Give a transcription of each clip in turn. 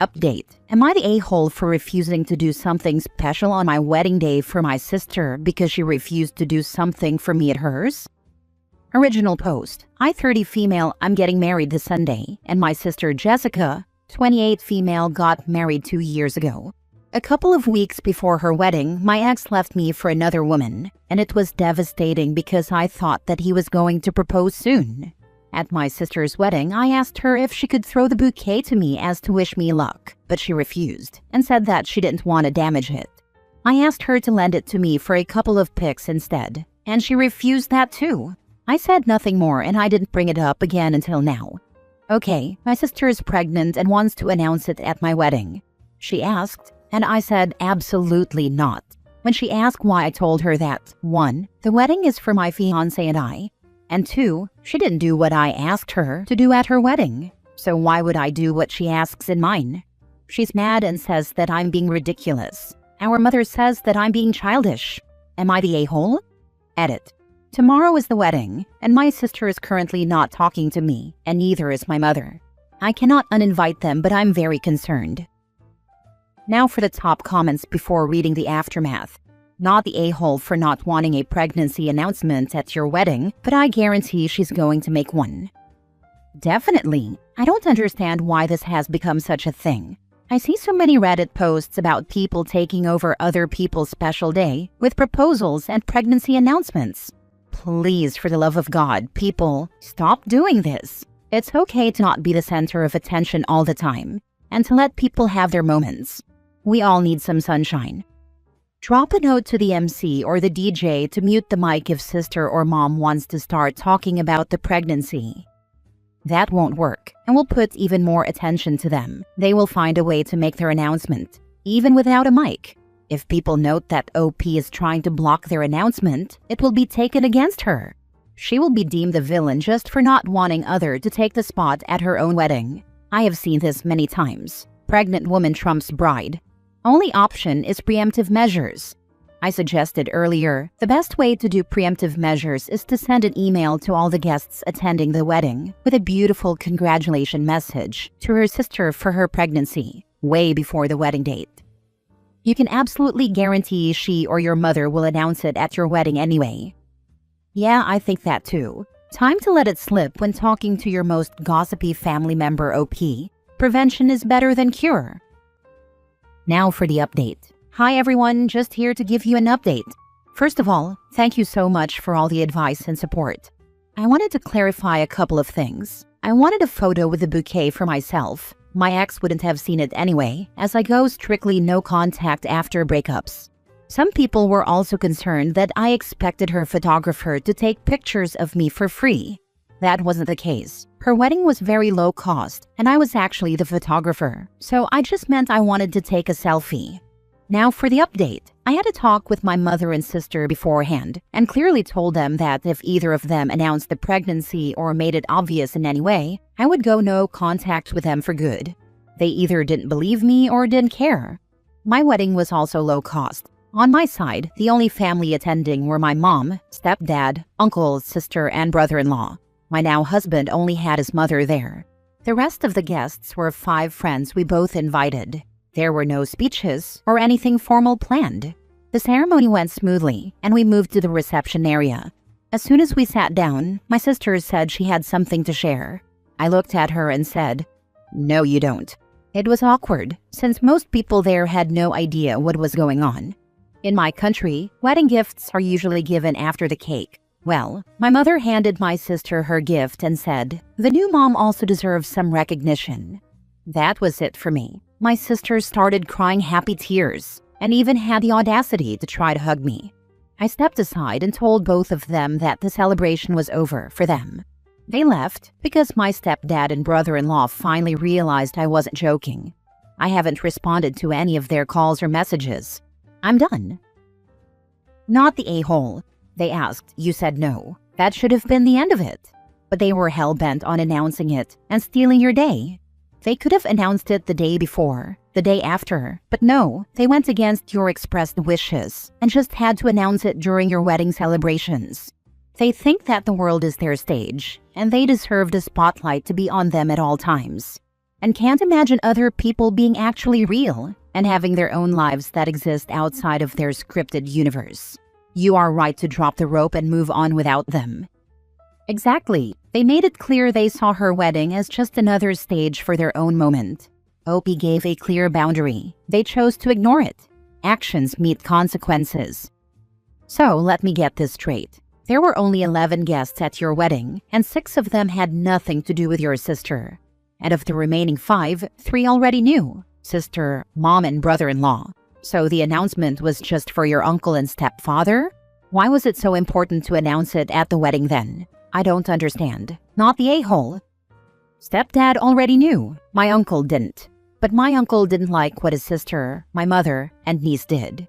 Update. Am I the a-hole for refusing to do something special on my wedding day for my sister because she refused to do something for me at hers? Original post. I, 30 female, I'm getting married this Sunday, and my sister Jessica, 28 female, got married 2 years ago. A couple of weeks before her wedding, my ex left me for another woman, and it was devastating because I thought that he was going to propose soon. At my sister's wedding, I asked her if she could throw the bouquet to me as to wish me luck, but she refused and said that she didn't want to damage it. I asked her to lend it to me for a couple of pics instead, and she refused that too. I said nothing more and I didn't bring it up again until now. Okay, my sister is pregnant and wants to announce it at my wedding. She asked, and I said absolutely not. When she asked why, I told her that 1. The wedding is for my fiancé and I, and 2. She didn't do what I asked her to do at her wedding, so why would I do what she asks in mine? She's mad and says that I'm being ridiculous. Our mother says that I'm being childish. Am I the a-hole? Edit. Tomorrow is the wedding, and my sister is currently not talking to me, and neither is my mother. I cannot uninvite them, but I'm very concerned. Now for the top comments before reading the aftermath. Not the a-hole for not wanting a pregnancy announcement at your wedding, but I guarantee she's going to make one. Definitely. I don't understand why this has become such a thing. I see so many Reddit posts about people taking over other people's special day with proposals and pregnancy announcements. Please, for the love of God, people, stop doing this. It's okay to not be the center of attention all the time, and to let people have their moments. We all need some sunshine. Drop a note to the MC or the DJ to mute the mic if sister or mom wants to start talking about the pregnancy. That won't work, and will put even more attention to them. They will find a way to make their announcement, even without a mic. If people note that OP is trying to block their announcement, it will be taken against her. She will be deemed a villain just for not wanting other to take the spot at her own wedding. I have seen this many times. Pregnant woman trumps bride. Only option is preemptive measures. I suggested earlier, the best way to do preemptive measures is to send an email to all the guests attending the wedding with a beautiful congratulation message to her sister for her pregnancy, way before the wedding date. You can absolutely guarantee she or your mother will announce it at your wedding anyway. Yeah, I think that too. Time to let it slip when talking to your most gossipy family member OP. Prevention is better than cure. Now for the update. Hi everyone, just here to give you an update. First of all, thank you so much for all the advice and support. I wanted to clarify a couple of things. I wanted a photo with the bouquet for myself. My ex wouldn't have seen it anyway, as I go strictly no contact after breakups. Some people were also concerned that I expected her photographer to take pictures of me for free. That wasn't the case. Her wedding was very low cost, and I was actually the photographer, so I just meant I wanted to take a selfie. Now for the update. I had a talk with my mother and sister beforehand, and clearly told them that if either of them announced the pregnancy or made it obvious in any way, I would go no contact with them for good. They either didn't believe me or didn't care. My wedding was also low cost. On my side, the only family attending were my mom, stepdad, uncle, sister, and brother-in-law. My now husband only had his mother there. The rest of the guests were 5 friends we both invited. There were no speeches or anything formal planned. The ceremony went smoothly, and we moved to the reception area. As soon as we sat down, my sister said she had something to share. I looked at her and said, "No, you don't." It was awkward, since most people there had no idea what was going on. In my country, wedding gifts are usually given after the cake. Well, my mother handed my sister her gift and said, "The new mom also deserves some recognition." That was it for me. My sister started crying happy tears and even had the audacity to try to hug me. I stepped aside and told both of them that the celebration was over for them. They left because my stepdad and brother-in-law finally realized I wasn't joking. I haven't responded to any of their calls or messages. I'm done. Not the a-hole. They asked, you said no. That should have been the end of it. But they were hell-bent on announcing it and stealing your day. They could have announced it the day before, the day after, but no, they went against your expressed wishes and just had to announce it during your wedding celebrations. They think that the world is their stage, and they deserve the spotlight to be on them at all times. and can't imagine other people being actually real and having their own lives that exist outside of their scripted universe. You are right to drop the rope and move on without them. Exactly. They made it clear they saw her wedding as just another stage for their own moment. Opie gave a clear boundary. They chose to ignore it. Actions meet consequences. So, let me get this straight. There were only 11 guests at your wedding, and 6 of them had nothing to do with your sister. And of the remaining 5, 3 already knew: sister, mom, and brother-in-law. So the announcement was just for your uncle and stepfather? Why was it so important to announce it at the wedding then? I don't understand. Not the a-hole. Stepdad already knew. My uncle didn't. But my uncle didn't like what his sister, my mother, and niece did.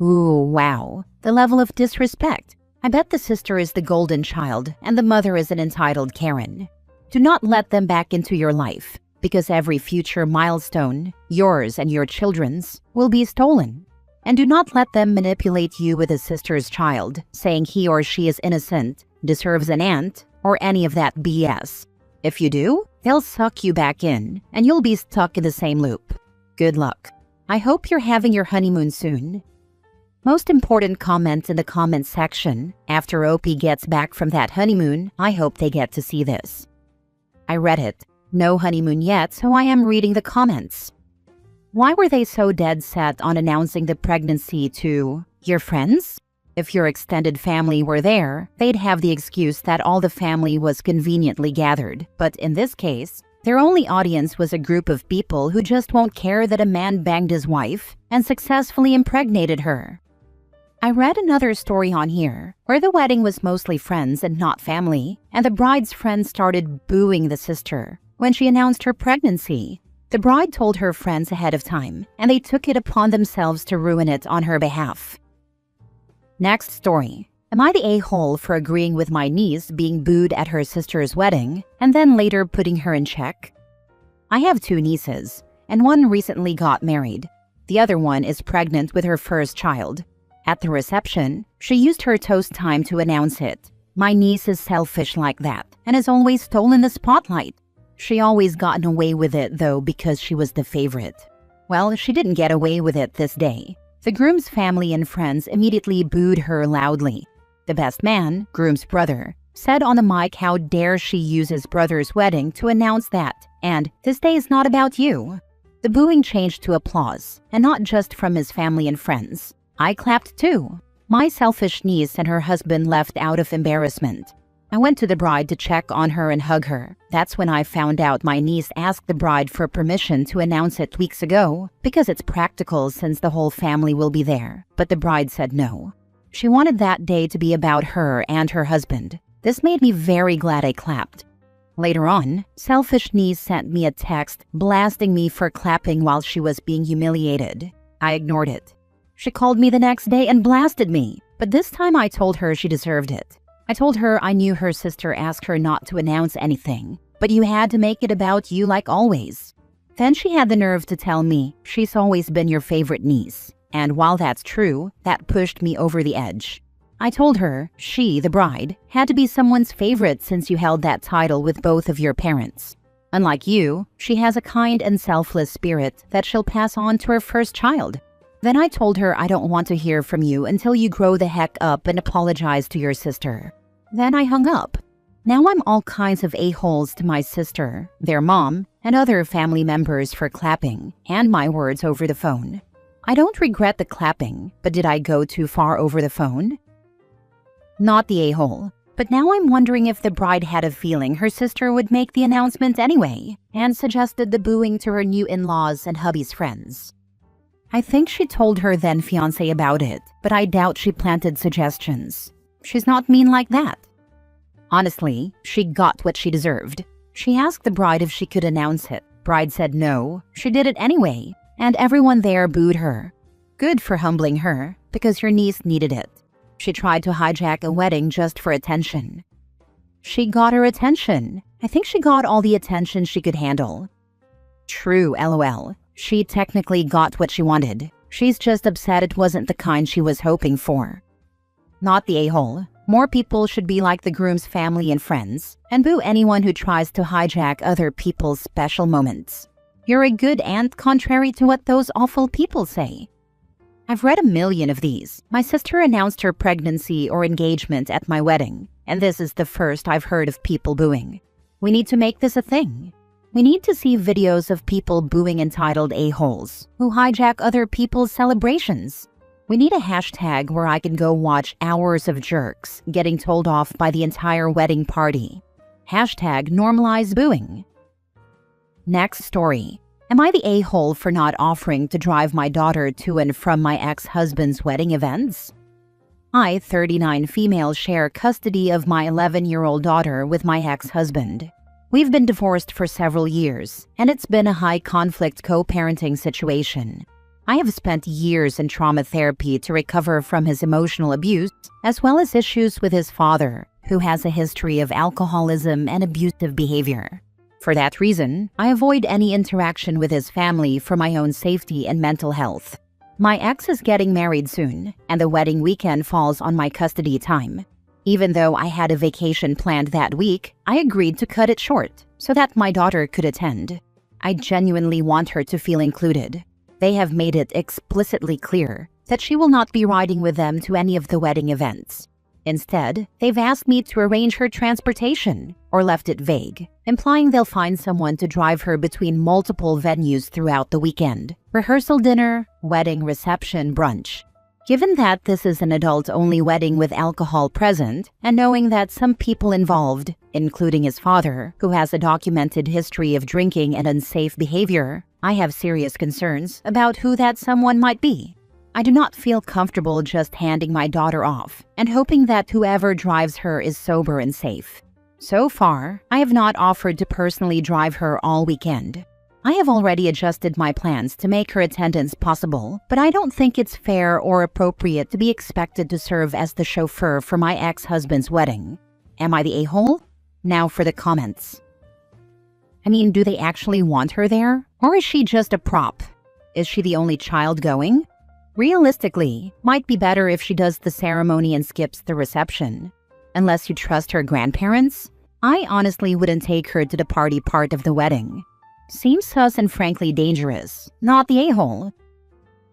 Ooh, wow. The level of disrespect. I bet the sister is the golden child and the mother is an entitled Karen. Do not let them back into your life, because every future milestone, yours and your children's, will be stolen. And do not let them manipulate you with a sister's child, saying he or she is innocent, deserves an aunt, or any of that BS. If you do, they'll suck you back in, and you'll be stuck in the same loop. Good luck. I hope you're having your honeymoon soon. Most important comment in the comment section. After Opie gets back from that honeymoon, I hope they get to see this. I read it. No honeymoon yet, so I am reading the comments. Why were they so dead set on announcing the pregnancy to your friends? If your extended family were there, they'd have the excuse that all the family was conveniently gathered. But in this case, their only audience was a group of people who just won't care that a man banged his wife and successfully impregnated her. I read another story on here, where the wedding was mostly friends and not family, and the bride's friends started booing the sister when she announced her pregnancy. The bride told her friends ahead of time, and they took it upon themselves to ruin it on her behalf. Next story. Am I the a-hole for agreeing with my niece being booed at her sister's wedding and then later putting her in check? I have 2 nieces, and one recently got married. The other one is pregnant with her first child. At the reception, she used her toast time to announce it. My niece is selfish like that and has always stolen the spotlight. She always gotten away with it though because she was the favorite. Well, she didn't get away with it this day. The groom's family and friends immediately booed her loudly. The best man, groom's brother, said on the mic how dare she use his brother's wedding to announce that, and this day is not about you. The booing changed to applause, and not just from his family and friends. I clapped too. My selfish niece and her husband left out of embarrassment. I went to the bride to check on her and hug her. That's when I found out my niece asked the bride for permission to announce it weeks ago because it's practical since the whole family will be there. But the bride said no. She wanted that day to be about her and her husband. This made me very glad I clapped. Later on, selfish niece sent me a text blasting me for clapping while she was being humiliated. I ignored it. She called me the next day and blasted me, but this time I told her she deserved it. I told her I knew her sister asked her not to announce anything, but you had to make it about you like always. Then she had the nerve to tell me she's always been your favorite niece, and while that's true, that pushed me over the edge. I told her she, the bride, had to be someone's favorite since you held that title with both of your parents. Unlike you, she has a kind and selfless spirit that she'll pass on to her first child. Then I told her I don't want to hear from you until you grow the heck up and apologize to your sister. Then I hung up. Now I'm all kinds of a-holes to my sister, their mom, and other family members for clapping, and my words over the phone. I don't regret the clapping, but did I go too far over the phone? Not the a-hole. But now I'm wondering if the bride had a feeling her sister would make the announcement anyway, and suggested the booing to her new in-laws and hubby's friends. I think she told her then fiancé about it, but I doubt she planted suggestions. She's not mean like that. Honestly, she got what she deserved. She asked the bride if she could announce it. Bride said no. She did it anyway, and everyone there booed her. Good for humbling her, because your niece needed it. She tried to hijack a wedding just for attention. She got her attention. I think she got all the attention she could handle. True, LOL. She technically got what she wanted. She's just upset it wasn't the kind she was hoping for. Not the a-hole. More people should be like the groom's family and friends, and boo anyone who tries to hijack other people's special moments. You're a good aunt contrary to what those awful people say. I've read a million of these. My sister announced her pregnancy or engagement at my wedding, and this is the first I've heard of people booing. We need to make this a thing. We need to see videos of people booing entitled a-holes who hijack other people's celebrations. We need a hashtag where I can go watch hours of jerks getting told off by the entire wedding party. Hashtag normalize booing. Next story. Am I the a-hole for not offering to drive my daughter to and from my ex-husband's wedding events? I, 39 female, share custody of my 11-year-old daughter with my ex-husband. We've been divorced for several years, and it's been a high-conflict co-parenting situation. I have spent years in trauma therapy to recover from his emotional abuse, as well as issues with his father, who has a history of alcoholism and abusive behavior. For that reason, I avoid any interaction with his family for my own safety and mental health. My ex is getting married soon, and the wedding weekend falls on my custody time. Even though I had a vacation planned that week, I agreed to cut it short so that my daughter could attend. I genuinely want her to feel included. They have made it explicitly clear that she will not be riding with them to any of the wedding events. Instead, they've asked me to arrange her transportation, or left it vague, implying they'll find someone to drive her between multiple venues throughout the weekend: rehearsal dinner, wedding reception, brunch. Given that this is an adult-only wedding with alcohol present, and knowing that some people involved, including his father, who has a documented history of drinking and unsafe behavior, I have serious concerns about who that someone might be. I do not feel comfortable just handing my daughter off and hoping that whoever drives her is sober and safe. So far, I have not offered to personally drive her all weekend. I have already adjusted my plans to make her attendance possible, but I don't think it's fair or appropriate to be expected to serve as the chauffeur for my ex-husband's wedding. Am I the a-hole? Now for the comments. I mean, do they actually want her there? Or is she just a prop? Is she the only child going? Realistically, might be better if she does the ceremony and skips the reception. Unless you trust her grandparents, I honestly wouldn't take her to the party part of the wedding. Seems sus and frankly dangerous, not the a-hole.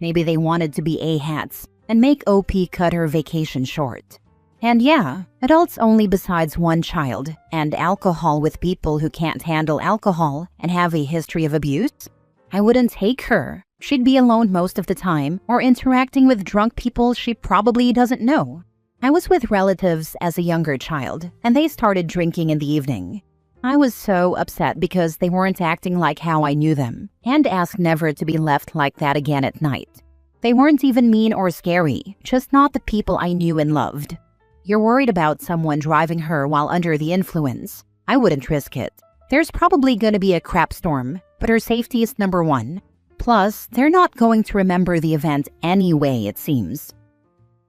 Maybe they wanted to be a-hats and make OP cut her vacation short. And yeah, adults only besides one child, and alcohol with people who can't handle alcohol and have a history of abuse? I wouldn't take her. She'd be alone most of the time or interacting with drunk people she probably doesn't know. I was with relatives as a younger child, and they started drinking in the evening. I was so upset because they weren't acting like how I knew them, and asked never to be left like that again at night. They weren't even mean or scary, just not the people I knew and loved. You're worried about someone driving her while under the influence. I wouldn't risk it. There's probably gonna be a crap storm, but her safety is number one. Plus, they're not going to remember the event anyway, it seems.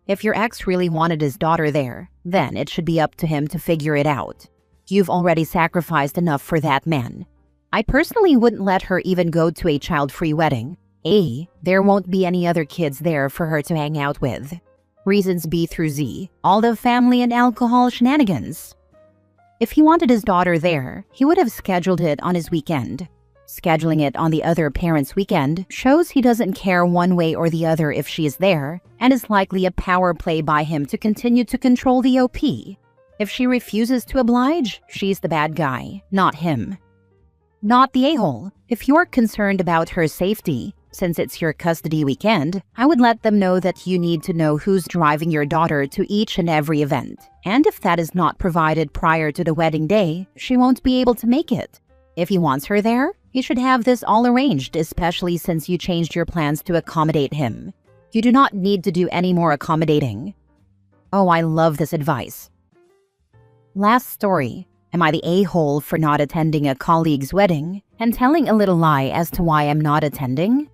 If your ex really wanted his daughter there, then it should be up to him to figure it out. You've already sacrificed enough for that man. I personally wouldn't let her even go to a child-free wedding. A, there won't be any other kids there for her to hang out with. Reasons B through Z, all the family and alcohol shenanigans. If he wanted his daughter there, he would have scheduled it on his weekend. Scheduling it on the other parent's weekend shows he doesn't care one way or the other if she is there, and is likely a power play by him to continue to control the OP. If she refuses to oblige, she's the bad guy, not him. Not the a-hole. If you're concerned about her safety, since it's your custody weekend, I would let them know that you need to know who's driving your daughter to each and every event. And if that is not provided prior to the wedding day, she won't be able to make it. If he wants her there, you should have this all arranged, especially since you changed your plans to accommodate him. You do not need to do any more accommodating. Oh, I love this advice. Last story. Am I the a-hole for not attending a colleague's wedding and telling a little lie as to why I'm not attending?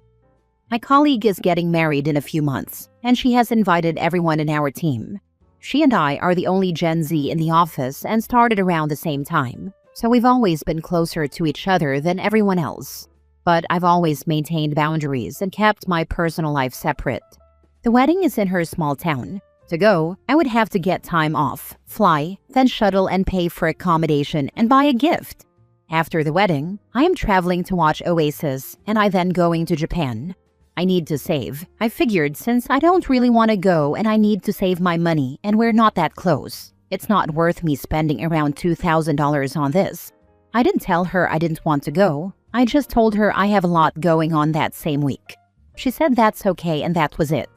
My colleague is getting married in a few months, and she has invited everyone in our team. She and I are the only Gen Z in the office and started around the same time, so we've always been closer to each other than everyone else. But I've always maintained boundaries and kept my personal life separate. The wedding is in her small town, To go, I would have to get time off, fly, then shuttle and pay for accommodation and buy a gift. After the wedding, I am traveling to watch Oasis and I then going to Japan. I need to save. I figured since I don't really want to go and I need to save my money and we're not that close, it's not worth me spending around $2,000 on this. I didn't tell her I didn't want to go. I just told her I have a lot going on that same week. She said that's okay and that was it.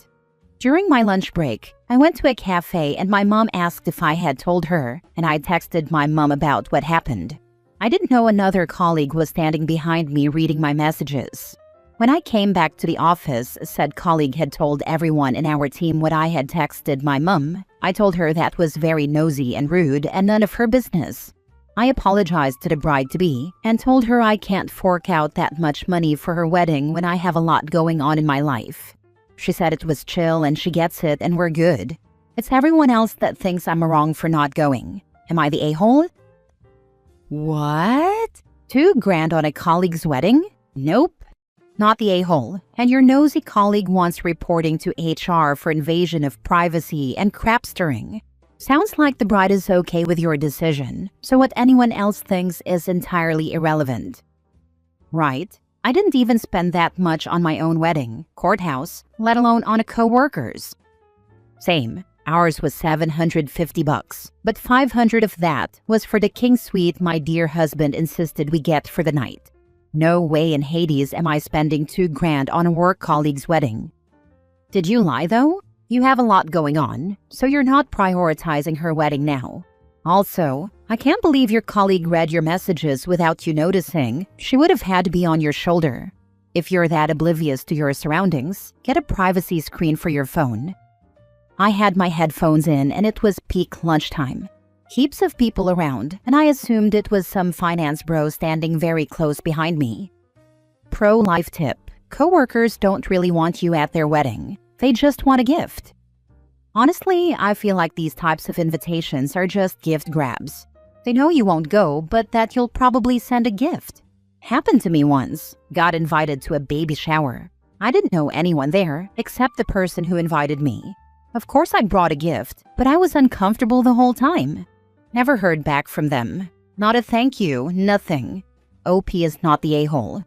During my lunch break, I went to a cafe and my mom asked if I had told her, and I texted my mom about what happened. I didn't know another colleague was standing behind me reading my messages. When I came back to the office, said colleague had told everyone in our team what I had texted my mom. I told her that was very nosy and rude and none of her business. I apologized to the bride-to-be and told her I can't fork out that much money for her wedding when I have a lot going on in my life. She said it was chill and she gets it and we're good. It's everyone else that thinks I'm wrong for not going. Am I the a-hole? What? $2,000 on a colleague's wedding? Nope. Not the a-hole, and your nosy colleague wants reporting to HR for invasion of privacy and crap stirring. Sounds like the bride is okay with your decision, so what anyone else thinks is entirely irrelevant. Right? I didn't even spend that much on my own wedding, courthouse, let alone on a co-worker's. Same. Ours was $750, but $500 of that was for the king suite my dear husband insisted we get for the night. No way in Hades am I spending $2,000 on a work colleague's wedding. Did you lie though? You have a lot going on, so you're not prioritizing her wedding now. Also, I can't believe your colleague read your messages without you noticing. She would have had to be on your shoulder. If you're that oblivious to your surroundings, get a privacy screen for your phone. I had my headphones in and it was peak lunchtime. Heaps of people around, and I assumed it was some finance bro standing very close behind me. Pro-life tip: coworkers don't really want you at their wedding. They just want a gift. Honestly, I feel like these types of invitations are just gift grabs. They know you won't go, but that you'll probably send a gift. Happened to me once. Got invited to a baby shower. I didn't know anyone there except the person who invited me. Of course I brought a gift, but I was uncomfortable the whole time. Never heard back from them. Not a thank you, nothing. OP is not the a-hole.